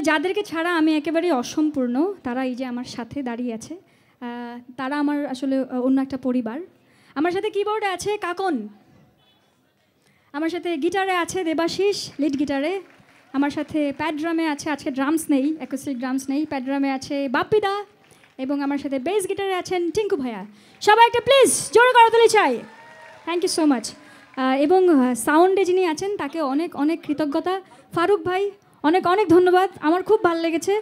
যাদেরকে ছাড়া আমি একেবারেই অসম্পূর্ণ তারা এই যে আমার সাথে দাঁড়িয়ে আছে, তারা আমার আসলে অন্য একটা পরিবার। আমার সাথে কিবোর্ডে আছে কাকন, আমার সাথে গিটারে আছে দেবাশিস লিড গিটারে, আমার সাথে প্যাড ড্রামে আছে, আজকে ড্রামস নেই, অ্যাকুস্টিক ড্রামস নেই, প্যাড ড্রামে আছে বাপ্পিদা, এবং আমার সাথে বেস গিটারে আছেন টিঙ্কু ভাইয়া। সবাই একটা প্লিজ জোরে করতালি চাই। Thank you so much. এবং সাউন্ডে যিনি আছেন তাকে অনেক অনেক কৃতজ্ঞতা। ফারুক ভাই অনেক অনেক ধন্যবাদ, আমার খুব ভালো লেগেছে,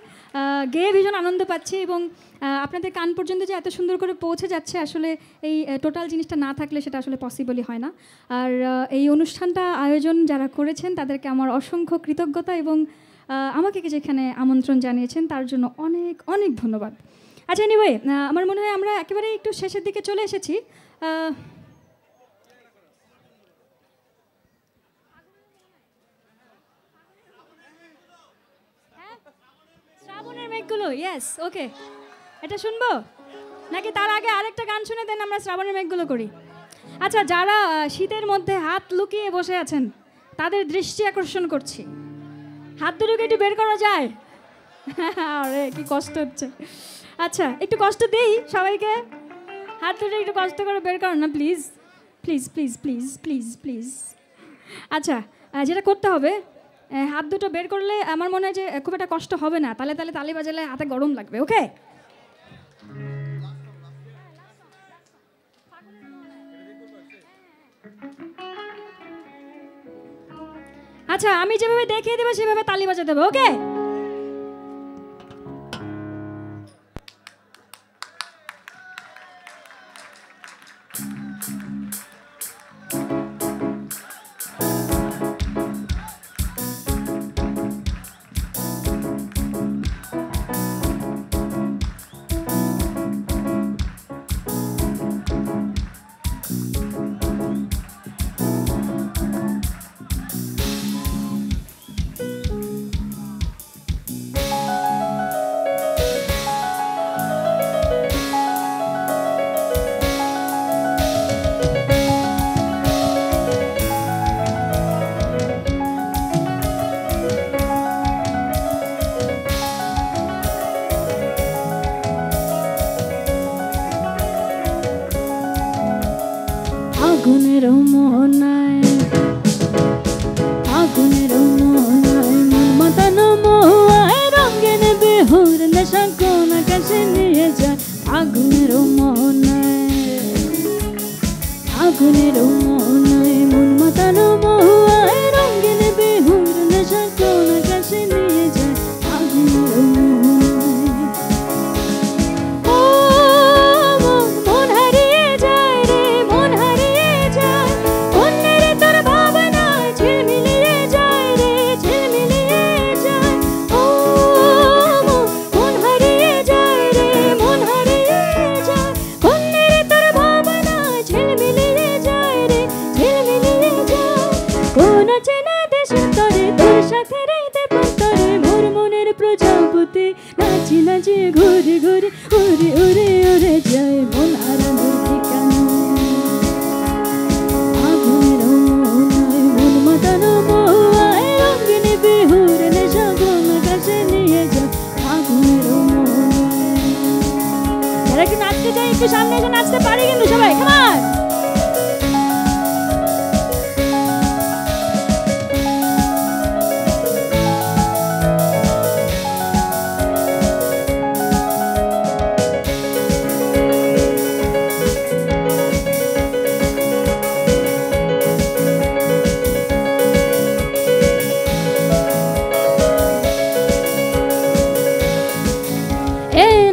গেয়ে ভীষণ আনন্দ পাচ্ছি, এবং আপনাদের কান পর্যন্ত যে এত সুন্দর করে পৌঁছে যাচ্ছে আসলে এই টোটাল জিনিসটা না থাকলে সেটা আসলে পসিবলই হয় না। আর এই অনুষ্ঠানটা আয়োজন যারা করেছেন তাদেরকে আমার অসংখ্য কৃতজ্ঞতা, এবং আমাকে যেখানে আমন্ত্রণ জানিয়েছেন তার জন্য অনেক অনেক ধন্যবাদ। আচ্ছা, এনিওয়ে আমার মনে হয় আমরা একেবারে একটু শেষের দিকে চলে এসেছি। শ্রাবণের মেঘগুলো, ইয়েস, ওকে, এটা শুনবো নাকি তার আগে আরেকটা গান শুনে দেন আমরা শ্রাবণের মেঘগুলো করি? আচ্ছা, যারা শীতের মধ্যে হাত লুকিয়ে বসে আছেন তাদের দৃষ্টি আকর্ষণ করছি, হাত দুটোকে একটু বের করা যায়? আরে কি কষ্ট হচ্ছে। আচ্ছা, একটু কষ্ট দেই সবাইকে, হাত দুটো একটু কষ্ট করে বের করো না please, please please please please please. আচ্ছা, যেটা করতে হবে, হাত দুটো বের করলে আমার মনে হয় যে খুব একটা কষ্ট হবে না, তালে তালে তালি বাজালে হাতে গরম লাগবে। ওকে, আচ্ছা, আমি যেভাবে দেখিয়ে দেবো সেভাবে তালি বাজাতে হবে। ওকে, আগুনের মোহনায় আগুনের মোহনায় মন মাতানো মোহায় রঙের বেহুর নেশা কোন আকাশে নিয়ে যায়। আগুনের মোহনায় আগুনের মোহনায় মন মাতানো মোহায় রঙের বেহুর নেশা কোন আকাশে নিয়ে যায়। আগুনের প্রজাপতি নাচি নাচি ঘুরে ঘুরে উড়ে উড়ে উড়ে যায় মন হারানোর ঠিকানা। আগুনের মোহনায় মন মাতানো মোহায় রঙিন বেহুর নেশা কোন আকাশে নিয়ে যায়। আগুনের মোহনায় যারা একটু নাচতে চাই একটু সামনে এসে নাচতে পারি কিন্তু সবাই, কাম অন।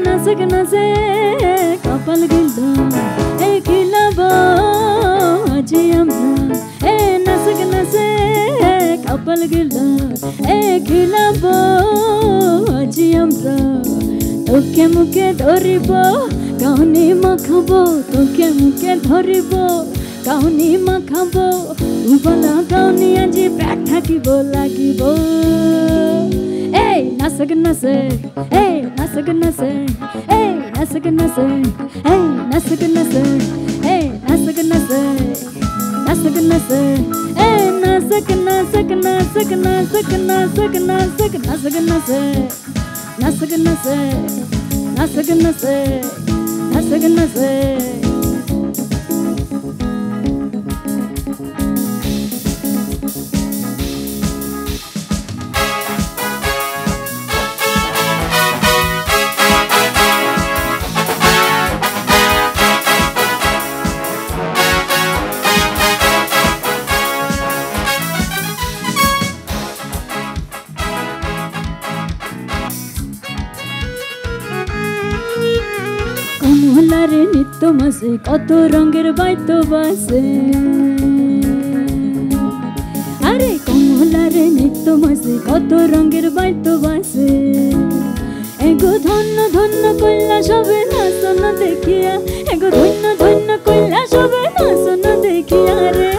নাচে নাচে কপাল গিল এ খিলাব আজি আমরা, এ নাচে নাচে কপাল গিল এ খিলাব আজি আমরা। তোকে মুখে ধরিব কাউনি মাখাব, তোকে মুখে ধরিব কাউনি মাখাব, বলা কাউনি আজি প্যাক থাকিব লাগিব। এই নাচে নাচে এই নাচে নাচে এই নাচে নাচে এই নাচে নাচে এই নাচে নাচে নাচে নাচে নাসক নাসক নাসক নাসক নাসক নাসক নাসক নাসক নাসক নাসক নাসক নাসক কমলারে নিত্য মাসে কত রঙের বাইতো বাসে আরে কমলারে নিত্য মাসে কত রঙের বাইতো বাসে এগো ধন্য ধন্য কইলা সবে নাচন দেখিয়া এগো ধন্য ধন্য কইলা সবে নাচন দেখিয়া রে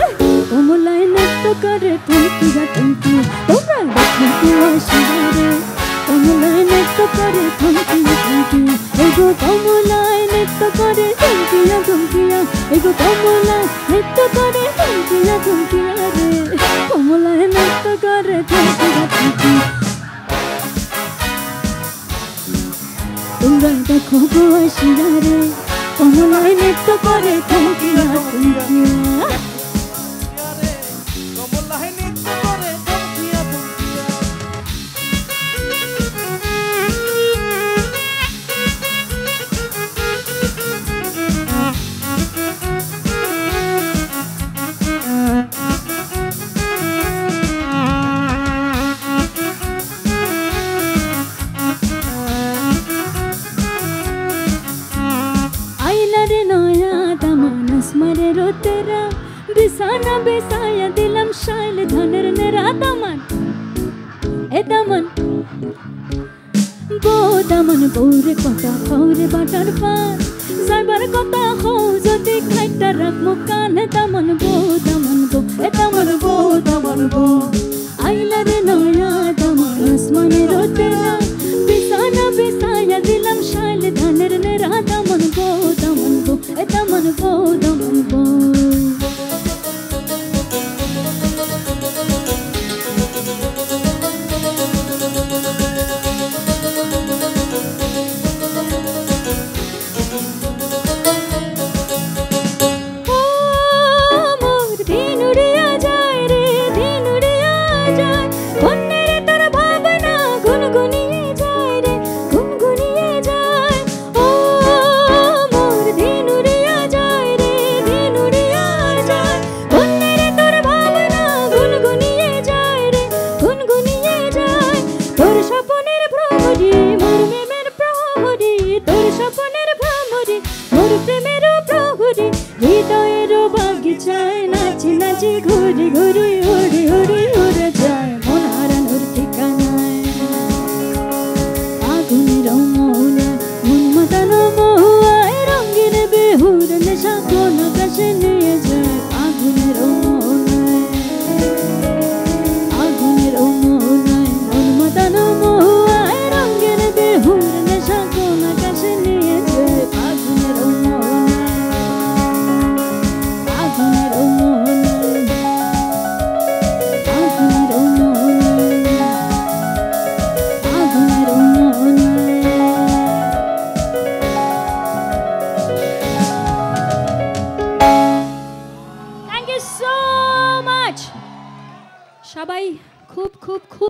কমলায় নৃত্য করে থমকিয়া থমকিয়া তোমরা দেখতে আসিয়া রে কমলায় নৃত্য করে থমকিয়া থমকিয়া এগো কমলায় নৃত্য করে থমকিয়া থমকিয়া এগো কমলায় নৃত্য করে থমকিয়া থমকিয়া রে কমলায় নৃত্য করে থমকিয়া থমকিয়া তোমরা দেখো গো আসিয়া রে কমলায় নৃত্য করে থমকিয়া থমকিয়া मरे रो तेरा बिसाना बेसाया दिलम शाइल धनर नेरा दामन ए दामन बो दामन बोरे कथा खौरे बाटार पार जाइबार कथा हो जदि खाइता राख मुकान दामन बो ए दामन बो आइला रे नया दामन आसमाने